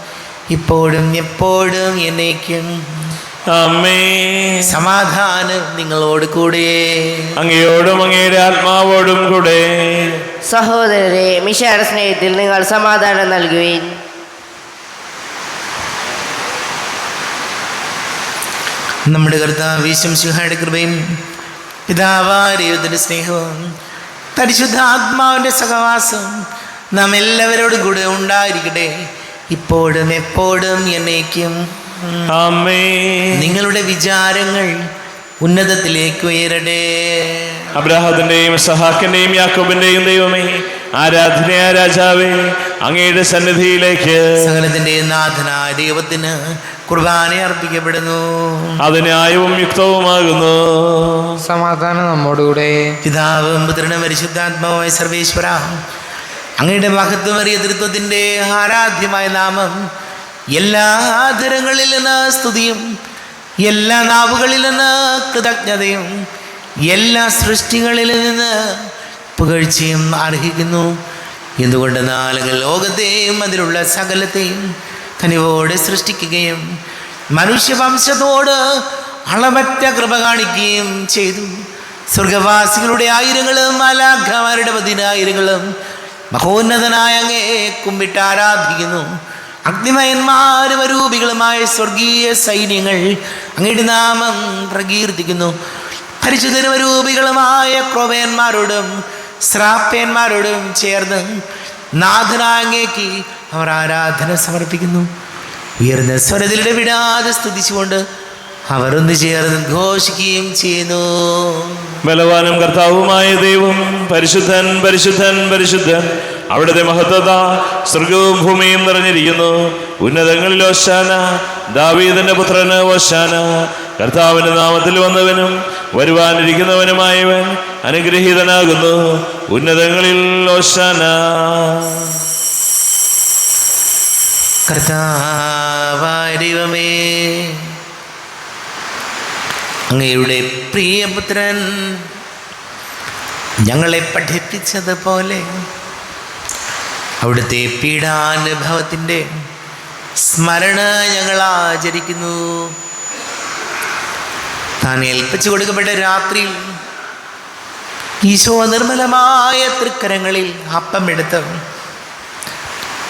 ഇപ്പോഴും എപ്പോഴും എന്നേക്കും. അമ്മേ. സമാധാനം നിങ്ങളോട് കൂടെ. അങ്ങയോടും അങ്ങയുടെ ആത്മാവോടും കൂടെ. സഹോദരരെ, മിശിഹായുടെ സ്നേഹത്തിൽ നിങ്ങൾ സമാധാനം നൽകുവിൻ. നമ്മുടെ കർത്താവ് യേശു മിശിഹായുടെ കൃപയും പിതാവായ ദൈവത്തിൻ്റെ സ്നേഹവും പരിശുദ്ധാത്മാവിൻ്റെ സഹവാസം നാം എല്ലാവരോടും കൂടെ ഉണ്ടായിരിക്കട്ടെ, ഇപ്പോഴും എപ്പോഴും എന്നേക്കും. അമ്മേ. നിങ്ങളുടെ വിചാരങ്ങൾ ഉന്നതത്തിലേക്ക് ഉയരട്ടെ. അബ്രാഹത്തിന്റെയും സഹാക്കിന്റെയും യാക്കോബിന്റെയും ദൈവമേ, ആരാധനയായ രാജാവേ, അങ്ങയുടെ സന്നിധിയിലേക്ക് സകലത്തിന്റെ നാഥനായ ദൈവത്തിന് കുർബാന അർപ്പിക്കപ്പെടുന്നു. അത് ന്യായവും യുക്തവുമാകുന്നു. സമാധാനം നമ്മോടുകൂടെ. പിതാവും പുത്രനും പരിശുദ്ധാത്മാവുമായ സർവേശ്വര, അങ്ങയുടെ മഹത്വമേറിയ തൃത്വത്തിൻ്റെ ആരാധ്യമായ നാമം എല്ലാ ആദരങ്ങളിൽ നിന്ന് സ്തുതിയും എല്ലാ നാവുകളിൽ നിന്ന് കൃതജ്ഞതയും എല്ലാ സൃഷ്ടികളിൽ നിന്ന് പുകഴ്ചയും അർഹിക്കുന്നു. എന്തുകൊണ്ട് നാളുകൾ ലോകത്തെയും അതിലുള്ള സകലത്തെയും കനിവോടെ സൃഷ്ടിക്കുകയും മനുഷ്യവംശത്തോട് അളവറ്റ കൃപ കാണിക്കുകയും ചെയ്തു. സ്വർഗവാസികളുടെ ആയിരങ്ങളും മാലാഖമാരുടെ 10,000 മഹോന്നതനായ അങ്ങേ കുമ്പിട്ട് ആരാധിക്കുന്നു. അഗ്നിമയന്മാരും അരൂപികളുമായ സ്വർഗീയ സൈന്യങ്ങൾ അങ്ങയുടെ നാമം പ്രകീർത്തിക്കുന്നു. പരിശുദ്ധരും അരൂപികളുമായ ക്രോവേന്മാരോടും ശ്രാപ്പേന്മാരോടും ചേർന്ന് നാഥനായ അങ്ങേക്ക് അവർ ആരാധന സമർപ്പിക്കുന്നു. ഉയർന്ന സ്വരത്തിൽ ഇടവിടാതെ സ്തുതിച്ചുകൊണ്ട് അവർ ഒന്ന് ചേർന്ന് ഘോഷിക്കുകയും ചെയ്യുന്നു. ബലവാനും കർത്താവുമായ ദൈവം പരിശുദ്ധൻ പരിശുദ്ധൻ പരിശുദ്ധൻ. അവിടുത്തെ മഹത്വത സ്വർഗവും ഭൂമിയും നിറഞ്ഞിരിക്കുന്നു. ഉന്നതങ്ങളിൽ ഓശാന, ദാവീദിന്റെ പുത്രന് ഓശാന. കർത്താവിന്റെ നാമത്തിൽ വന്നവനും വരുവാനിരിക്കുന്നവനുമായവൻ അനുഗ്രഹീതനാകുന്നു. ഉന്നതങ്ങളിൽ ഓശാന. കർത്താവായ ദൈവമേ, അങ്ങയുടെ പ്രിയപുത്രൻ ഞങ്ങളെ പഠിപ്പിച്ചതുപോലെ അവിടുത്തെ പീഡാനുഭവത്തിൻ്റെ സ്മരണ ഞങ്ങൾ ആചരിക്കുന്നു. താൻ ഏൽപ്പിച്ചു കൊടുക്കപ്പെട്ട രാത്രിയിൽ ഈശോ നിർമ്മലമായ തൃക്കരങ്ങളിൽ അപ്പമെടുത്ത്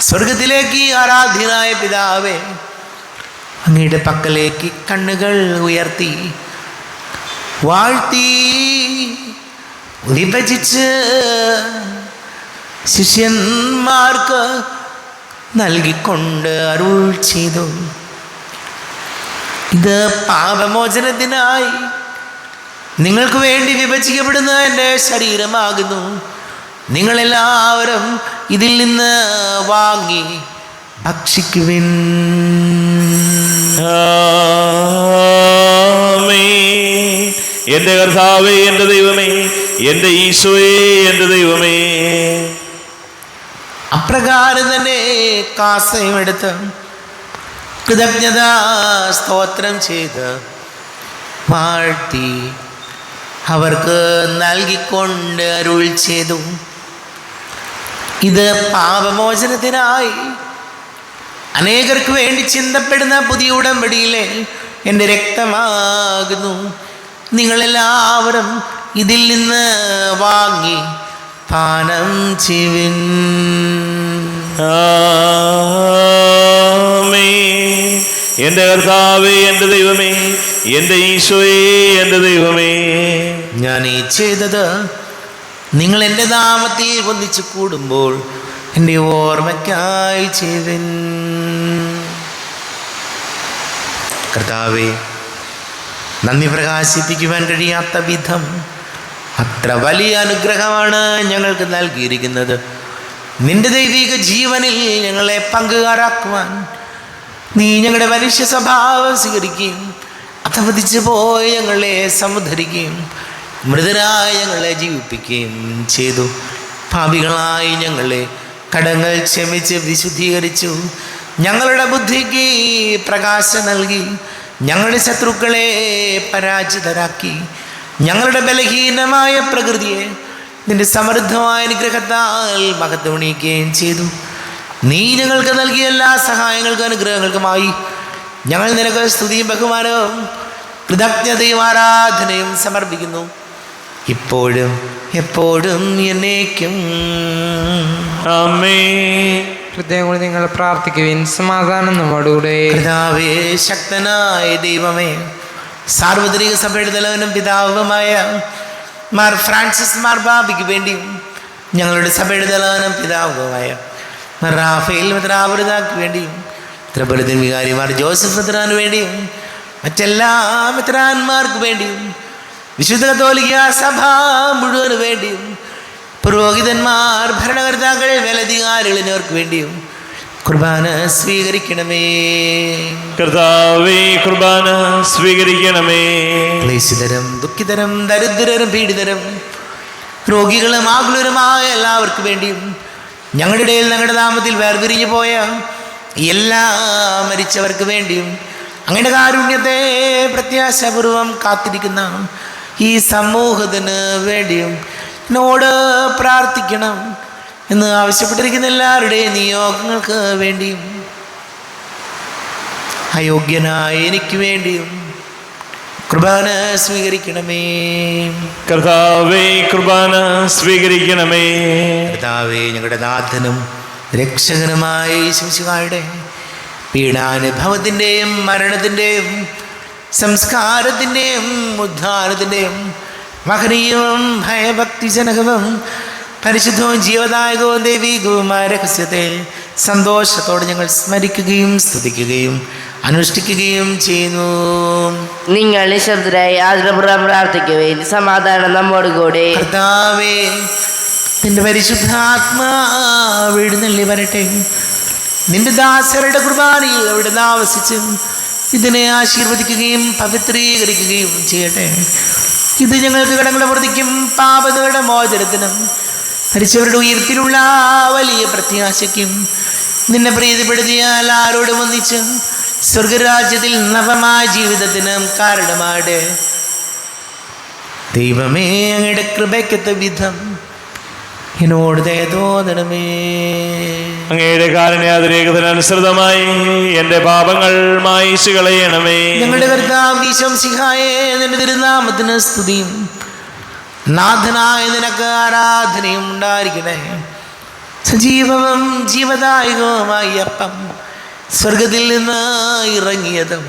സ്വർഗത്തിലേക്ക് ആരാധ്യനായ പിതാവേ, അങ്ങയുടെ പക്കലേക്ക് കണ്ണുകൾ ഉയർത്തി വാഴ്ത്തി വിഭജിച്ച് ശിഷ്യന്മാർക്ക് നൽകിക്കൊണ്ട് അരുൾ ചെയ്തു. ഇത് പാപമോചനത്തിനായി നിങ്ങൾക്ക് വേണ്ടി വിഭജിക്കപ്പെടുന്ന എൻ്റെ ശരീരമാകുന്നു. നിങ്ങളെല്ലാവരും ഇതിൽ നിന്ന് വാങ്ങി ഭക്ഷിക്കുവിൻ. എന്റെ കർത്താവേ, എന്റെ ദൈവമേ, എന്റെ ഈശോയേ, എന്റെ ദൈവമേ. അപ്രകാരം തന്നെ കാസയുമെടുത്ത് കൃതജ്ഞതാ സ്തോത്രം ചെയ്ത് വാഴ്ത്തി അവർക്ക് നൽകിക്കൊണ്ട് അരുൾ ചെയ്തു. ഇത് പാപമോചനത്തിനായി അനേകർക്ക് വേണ്ടി ചിന്തപ്പെടുന്ന പുതിയ ഉടമ്പടിയിലെ എൻ്റെ രക്തമാകുന്നു. നിങ്ങളെല്ലാവരും ഇതിൽ നിന്ന് വാങ്ങി പാനം ചെയ്യുവിൻ. എന്റെ കർത്താവേ, എന്റെ ദൈവമേ, എന്റെ ഈശോയേ, എന്റെ ദൈവമേ. ഞാൻ ഈ ചെയ്തത് നിങ്ങൾ എൻ്റെ നാമത്തിൽ ഒന്നിച്ചു കൂടുമ്പോൾ എൻ്റെ ഓർമ്മയ്ക്കായി ചെയ്വിൻ. കർത്താവേ, നന്ദി പ്രകാശിപ്പിക്കുവാൻ കഴിയാത്ത വിധം അത്ര വലിയ അനുഗ്രഹമാണ് ഞങ്ങൾക്ക് നൽകിയിരിക്കുന്നത്. നിന്റെ ദൈവിക ജീവനിൽ ഞങ്ങളെ പങ്കുകാരാക്കുവാൻ നീ ഞങ്ങളുടെ മനുഷ്യ സ്വഭാവം സ്വീകരിക്കുകയും അധപതിച്ചു പോയി ഞങ്ങളെ സമുദ്ധരിക്കുകയും മൃതരായി ഞങ്ങളെ ജീവിപ്പിക്കുകയും ചെയ്തു. പാപികളായി ഞങ്ങളെ കടങ്ങൾ ക്ഷമിച്ച് വിശുദ്ധീകരിച്ചു. ഞങ്ങളുടെ ബുദ്ധിക്ക് പ്രകാശം നൽകി. ഞങ്ങളുടെ ശത്രുക്കളെ പരാജിതരാക്കി. ഞങ്ങളുടെ ബലഹീനമായ പ്രകൃതിയെ നിന്റെ സമൃദ്ധമായ അനുഗ്രഹത്താൽ മഹത്വമണിയിക്കുകയും ചെയ്തു. നീ ഞങ്ങൾക്ക് നൽകിയ എല്ലാ സഹായങ്ങൾക്കും അനുഗ്രഹങ്ങൾക്കുമായി ഞങ്ങൾ നിനക്ക് സ്തുതിയും ബഹുമാനവും കൃതജ്ഞതയും ആരാധനയും സമർപ്പിക്കുന്നു, ഇപ്പോഴും എപ്പോഴും എന്നേക്കും. ആമേൻ. ഹൃദയം കൊണ്ട് നിങ്ങൾ പ്രാർത്ഥിക്കുവിൻ. സമാധാനം നമ്മോടുകൂടെ. കർത്താവേ, ശക്തനായ ദൈവമേ, സാർവത്രിക സഭയുടെ തലവനും പിതാവുമായ മാർ ഫ്രാൻസിസ് മാർബാബയ്ക്ക് വേണ്ടിയും ഞങ്ങളുടെ സഭയുടെ തലവനും പിതാവുമായ മാർ റാഫേൽ മെത്രാപൊലീത്താക്ക് വേണ്ടിയും ത്രിപുരത്തിൻ വികാരിമാർ ജോസഫ് മെത്രാന് വേണ്ടിയും മറ്റെല്ലാ മെത്രാന്മാർക്ക് വേണ്ടിയും വിശുദ്ധ കത്തോലിക്ക സഭ മുഴുവന് വേണ്ടിയും പുരോഹിതന്മാർ, ഭരണകർത്താക്കൾ, മേലധികാരികൾ എന്നിവർക്ക് വേണ്ടിയും കുർബാന സ്വീകരിക്കണമേ. കർത്താവേ, കുർബാന സ്വീകരിക്കണമേ. ക്ലേശിതരും ദുഃഖിതരും ദരിദ്രരും പീഡിതരും രോഗികളും ആകുലരുമായ എല്ലാവർക്കും വേണ്ടിയും ഞങ്ങളുടെ ഇടയിൽ ഞങ്ങളുടെ നാമത്തിൽ വേർപിരിഞ്ഞു പോയ എല്ലാ മരിച്ചവർക്ക് വേണ്ടിയും അങ്ങയുടെ കാരുണ്യത്തെ പ്രത്യാശപൂർവം കാത്തിരിക്കുന്ന ഈ സമൂഹത്തിന് വേണ്ടിയും എന്നോട് പ്രാർത്ഥിക്കണം എന്ന് ആവശ്യപ്പെട്ടിരിക്കുന്ന എല്ലാവരുടെയും നിയോഗങ്ങൾക്ക് വേണ്ടിയും അയോഗ്യനായ എനിക്ക് വേണ്ടിയും കുർബാന സ്വീകരിക്കണമേ. കർത്താവേ, കുർബാന സ്വീകരിക്കണമേ. കർത്താവേ, ഞങ്ങളുടെ നാഥനും രക്ഷകനുമായ യേശുമിശിഹായുടെ പീഡാനുഭവത്തിൻ്റെയും മരണത്തിൻ്റെയും സംസ്കാരത്തിൻ്റെയും ഉദ്ധാനത്തിൻ്റെയും മഹനീയവും ഭയഭക്തിജനകവും പരിശുദ്ധവും ജീവദായകവും ദൈവീകവുമായ രഹസ്യത്തെ സന്തോഷത്തോടെ ഞങ്ങൾ സ്മരിക്കുകയും സ്തുതിക്കുകയും അനുഷ്ഠിക്കുകയും ചെയ്യുന്നു. നിങ്ങൾ നിശബ്ദരായി ആദരപൂർവ്വം പ്രാർത്ഥിക്കുവേൻ. സമാധാനം നമ്മോട് കൂടെ. കർത്താവേ, നിന്റെ പരിശുദ്ധാത്മാവ് എഴുന്നള്ളി വരട്ടെ. നിന്റെ ദാസരുടെ കുർബാനയിൽ അവിടെ ആവസിച്ച് ഇതിനെ ആശീർവദിക്കുകയും പവിത്രീകരിക്കുകയും ചെയ്യട്ടെ. ഇത് ഞങ്ങൾക്ക് കടങ്ങളുടെ വൃത്തിക്കും പാപങ്ങളുടെ മോചനത്തിനും മരിച്ചവരുടെ ഉയർത്തിലുള്ള വലിയ പ്രത്യാശയ്ക്കും നിന്നെ പ്രീതിപ്പെടുത്തിയാൽ ആരോടും ഒന്നിച്ച് സ്വർഗരാജ്യത്തിൽ നവമായ ജീവിതത്തിനും കാരണമാടെ. ദൈവമേ, അങ്ങയുടെ കൃപയ്ക്കത്ത വിധം എന്നോട് ദയ തോന്നണമേ. അങ്ങയുടെ കാരുണ്യാതിരേകത്തിനനുസൃതമായി എൻ്റെ പാപങ്ങൾ മായിച്ചു കളയണമേ. ഞങ്ങളുടെ കർത്താവ് ഈശോമിശിഹായേ, നിന്റെ തിരുനാമത്തിന് സ്തുതിയും നാഥനായ നിനക്ക് ആരാധനയും ഉണ്ടായിരിക്കണേ. സജീവവും ജീവദായകവുമായി അപ്പം സ്വർഗത്തിൽ നിന്ന് ഇറങ്ങിയതും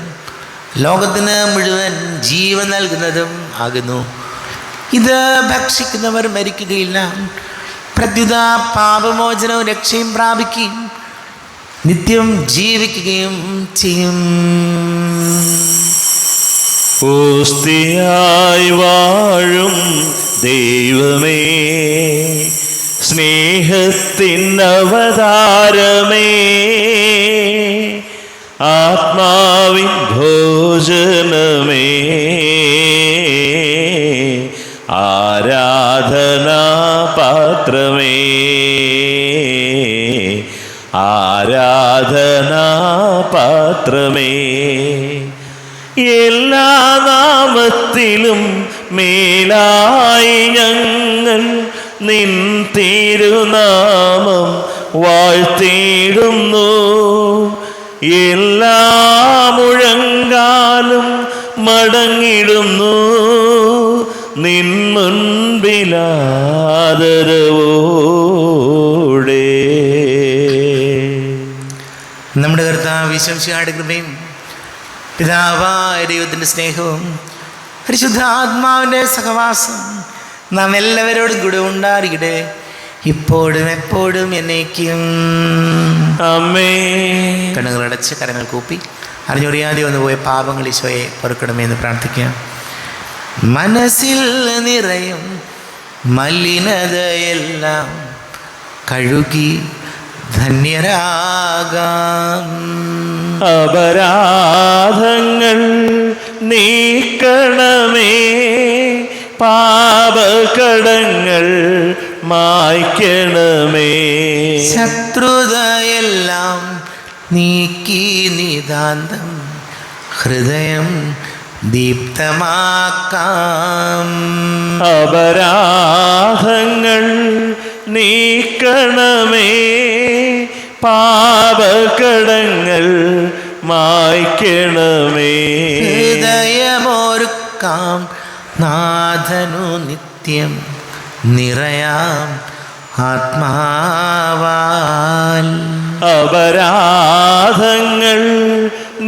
ലോകത്തിന് മുഴുവൻ ജീവൻ നൽകുന്നതും ആകുന്നു. ഇത് ഭക്ഷിക്കുന്നവർ മരിക്കുകയില്ല, പ്രത്യുത പാപമോചനവും രക്ഷയും പ്രാപിക്കുകയും നിത്യം ജീവിക്കുകയും ചെയ്യും. ഓസ്തിയായി വാഴും ദൈവമേ, സ്നേഹത്തിൻ അവതാരമേ, ആത്മാവിൻ ഭോജനമേ, ആരാധനാ പാത്രമേ, ആരാധനാ പാത്രമേ, എല്ലാ നാമത്തിലും മേലായി ഞങ്ങൾ നിൻ തിരുനാമം വാഴ്ത്തിയിടുന്നു. എല്ലാ മുഴങ്കാലും മടങ്ങിടുന്നു നിൻ മുൻപിലാദരവോടെ. നമ്മുടെ കർത്താവ് ഈശോമിശിഹായുടെ കൃപയും പിതാവായ ദൈവത്തിൻ്റെ സ്നേഹവും പരിശുദ്ധാത്മാവിൻ്റെ സഹവാസം നാം എല്ലാവരോടും കൂടെ ഉണ്ടായിരിക്കട്ടെ, ഇപ്പോഴും എപ്പോഴും എന്നേക്കും. ആമേൻ. കണ്ണുകളടച്ച് കരങ്ങൾ കൂപ്പി അറിഞ്ഞൊറിയാതെ വന്നുപോയ പാപങ്ങൾ ഈശോയെ പൊറുക്കണമെന്ന് പ്രാർത്ഥിക്കാം. മനസ്സിൽ നിറയും മലിനതയെല്ലാം കഴുകി ധന്യരാകാം. അപരാധങ്ങൾ നീക്കണമേ, പാപകടങ്ങൾ മായ്ക്കണമേ. ശത്രുതയെല്ലാം നീക്കി നിതാന്തം ഹൃദയം ദീപ്തമാക്കാം. അപരാധങ്ങൾ നീക്കണമേ, പാപകടങ്ങൾ മായ്ക്കണമേ. ഹൃദയമൊരുക്കാം നാഥനു നിത്യം നിറയാം ആത്മാവാൽ. അപരാധങ്ങൾ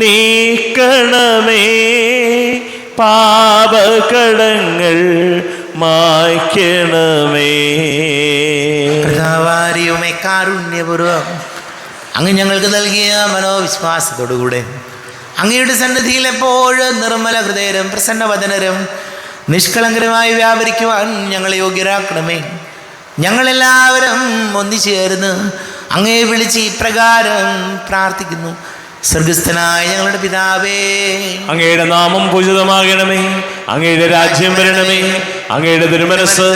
നീക്കണമേ, പാപകടങ്ങൾ മായ്ക്കണമേ. കർത്താവാരിയുമേ കാരുണ്യപൂർവം അങ്ങ് ഞങ്ങൾക്ക് നൽകിയ മനോവിശ്വാസത്തോടുകൂടെ അങ്ങയുടെ സന്നിധിയിൽ എപ്പോഴും നിർമ്മല ഹൃദയരും പ്രസന്നവദനരും നിഷ്കളങ്കരമായി വ്യാപരിക്കുവാൻ ഞങ്ങളെ യോഗ്യരാക്കണമേ. ഞങ്ങളെല്ലാവരും ഒന്നിച്ചേർന്ന് അങ്ങയെ വിളിച്ച് ഇപ്രകാരം പ്രാർത്ഥിക്കുന്നു. സ്വർഗസ്ഥനായ ഞങ്ങളുടെ പിതാവേ, അങ്ങയുടെ നാമം പൂജിതമാകണമേ, അങ്ങയുടെ രാജ്യം വരണമേ, അങ്ങയുടെ തിരുമനസ്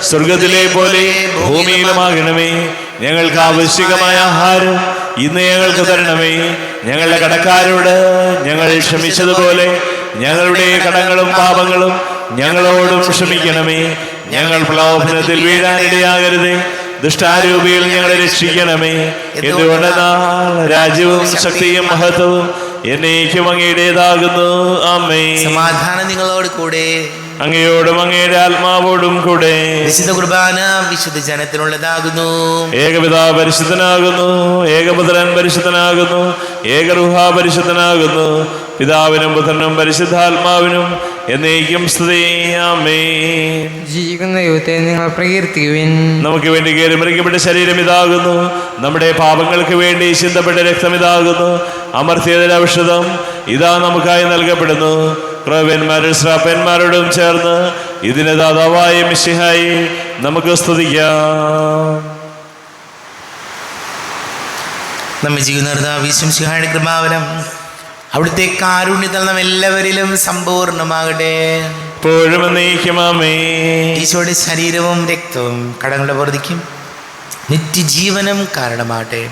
സ്വർഗത്തിലെ പോലെ ഭൂമിയിലുമാകണമേ. ഞങ്ങൾക്ക് ആവശ്യമായ ആഹാരം ഇന്ന് ഞങ്ങൾക്ക് തരണമേ. ഞങ്ങളുടെ കടക്കാരോട് ഞങ്ങൾ ക്ഷമിച്ചതുപോലെ ഞങ്ങളുടെ കടങ്ങളും പാപങ്ങളും ഞങ്ങളോടും ക്ഷമിക്കണമേ. ഞങ്ങൾ പ്രലോഭനത്തിൽ വീഴാനിടയാകരുതേ, ദുഷ്ടാരൂപിയിൽ ഞങ്ങളെ രക്ഷിക്കണമേ. എന്തുകൊണ്ടെന്നാൽ രാജ്യവും ശക്തിയും മഹത്വവും എന്നേക്കും അങ്ങയുടേതാകുന്നു. ആമേൻ. സമാധാനം നിങ്ങളോട് കൂടെ. അങ്ങയോടും അങ്ങയുടെ ആത്മാവോടും കൂടെ. വിശുദ്ധ കുർബാന വിശുദ്ധ ജനത്തിനുള്ളതാകുന്നു. ഏകപിതാവ് പരിശുദ്ധനാകുന്നു, ഏകപുത്രൻ പരിശുദ്ധനാകുന്നു, ഏകറുഹ പരിശുദ്ധനാകുന്നു. പിതാവിനും പുത്രനും പരിശുദ്ധാത്മാവിനും എന്നേക്കും സ്തുതി. ആമേൻ. ജീവിക്കുന്ന ദൈവത്തെ നിങ്ങൾ പ്രകീർത്തിക്കുവിൻ. നമുക്ക് വേണ്ടി കയറിമറിക്കപ്പെട്ട ശരീരം ഇതാകുന്നു, നമ്മുടെ പാപങ്ങൾക്ക് വേണ്ടി ചിന്തപ്പെട്ട രക്തം ഇതാകുന്നു. അമർത്യതയുടെ ഔഷധം ഇതാ നമുക്കായി നൽകപ്പെടുന്നു. ക്രവന്മാരും ശ്രാപ്പന്മാരോടും ചേർന്ന് ഇതിന് ദാതാവായ മിശിഹായി നമുക്ക് സ്തുതിക്കാം. നമ്മെ ചെയ്യുന്ന വിശംസിഹായുടെ കൃപാവനം അവിടുത്തെ കാരുണ്യത്തിൽ നാം എല്ലാവരിലും സമ്പൂർണ്ണമാകട്ടെ. ഇപ്പോഴും എന്നേക്കും ആമേൻ. ഈശോയുടെ ശരീരവും രക്തവും കടങ്ങളുടെ പൊറുതിക്കും നിത്യജീവനം കാരണമാകട്ടെ.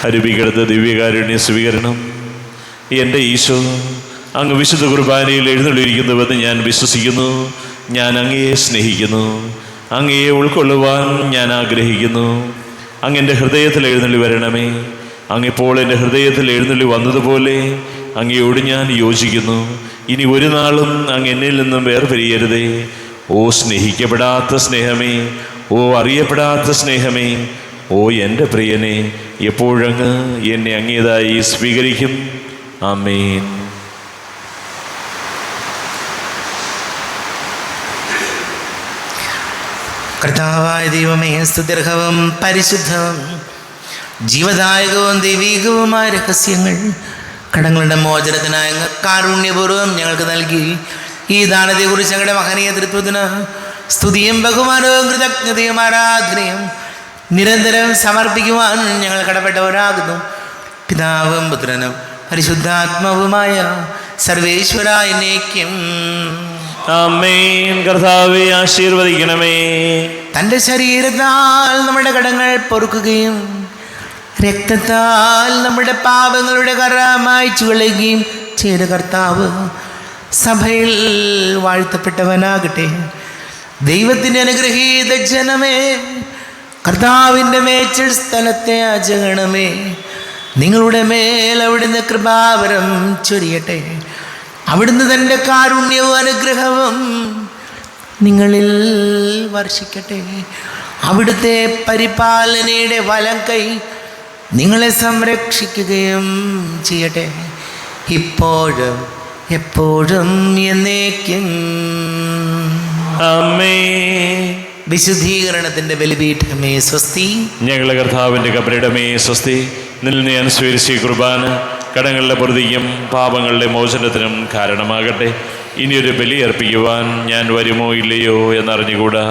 അരുവികടത്ത ദിവ്യകാരുണ്യ സ്വീകരണം. എൻ്റെ ഈശോ, അങ്ങ് വിശുദ്ധ കുർബാനയിൽ എഴുന്നള്ളിയിരിക്കുന്നുവെന്ന് ഞാൻ വിശ്വസിക്കുന്നു. ഞാൻ അങ്ങയെ സ്നേഹിക്കുന്നു. അങ്ങയെ ഉൾക്കൊള്ളുവാൻ ഞാൻ ആഗ്രഹിക്കുന്നു. അങ്ങ് എൻ്റെ ഹൃദയത്തിൽ എഴുന്നള്ളി വരണമേ. അങ്ങിപ്പോൾ എൻ്റെ ഹൃദയത്തിൽ എഴുന്നള്ളി വന്നതുപോലെ അങ്ങയോട് ഞാൻ യോജിക്കുന്നു. ഇനി ഒരു നാളും അങ്ങ് എന്നിൽ നിന്നും വേർപിരിയരുതേ. ഓ സ്നേഹിക്കപ്പെടാത്ത സ്നേഹമേ, ഓ അറിയപ്പെടാത്ത സ്നേഹമേ, ഓ എൻ്റെ പ്രിയനെ, എപ്പോഴങ്ങ് എന്നെ അങ്ങേതായി സ്വീകരിക്കും. ആമേൻ. കർത്താവായ ദൈവമേ, സ്തുത്യർഹവും പരിശുദ്ധവും ജീവദായകവും ദൈവീകവുമായ രഹസ്യങ്ങൾ കടങ്ങളുടെ മോചനത്തിനായ കാരുണ്യപൂർവ്വം ഞങ്ങൾക്ക് നൽകി ഈ ദാനത്തെക്കുറിച്ച് ഞങ്ങളുടെ മഹനീയ തൃത്വത്തിന് സ്തുതിയും ബഹുമാനവും കൃതജ്ഞതയും ആരാധനയും നിരന്തരം സമർപ്പിക്കുവാൻ ഞങ്ങൾ കടപ്പെട്ടവരാകുന്നു. പിതാവും പുത്രനും പരിശുദ്ധാത്മാവുമായ സർവേശ്വര എന്നേക്കും ആമേൻ. കർത്താവേ, ആശീർവദിക്കണമേ. തൻ്റെ ശരീരത്താൽ നമ്മുടെ കടങ്ങൾ പൊറുക്കുകയും രക്തത്താൽ നമ്മുടെ പാപങ്ങളുടെ കറ മായ്ച്ചു കളയുകയും ചെയ്ത കർത്താവ് സഭയിൽ വാഴ്ത്തപ്പെട്ടവനാകട്ടെ. ദൈവത്തിൻ്റെ അനുഗ്രഹീത ജനമേ, കർത്താവിൻ്റെ മേച്ചിൽ സ്ഥലത്തെ അജഗണമേ, നിങ്ങളുടെ മേൽ അവിടുന്ന് കൃപാവരം ചൊരിയട്ടെ. അവിടുന്ന് തൻ്റെ കാരുണ്യവും അനുഗ്രഹവും നിങ്ങളിൽ വർഷിക്കട്ടെ. അവിടുത്തെ പരിപാലനയുടെ വലം കൈ നിങ്ങളെ സംരക്ഷിക്കുകയും ചെയ്യട്ടെ, ഇപ്പോഴും എപ്പോഴും എന്നേക്കും. ആമേൻ. വിശുദ്ധീകരണത്തിൻ്റെ ബലിപീഠമേ സ്വസ്തി. ഞങ്ങളുടെ കർത്താവിൻ്റെ കബറിടമേ സ്വസ്തി. നിന്നിൽ ഞാൻ സ്വീകരിച്ച ഈ കുർബാന കടങ്ങളുടെ പൊറുതിക്കും പാപങ്ങളുടെ മോചനത്തിനും കാരണമാകട്ടെ. ഇനിയൊരു ബലി അർപ്പിക്കുവാൻ ഞാൻ വരുമോ ഇല്ലയോ എന്നറിഞ്ഞുകൂടാ.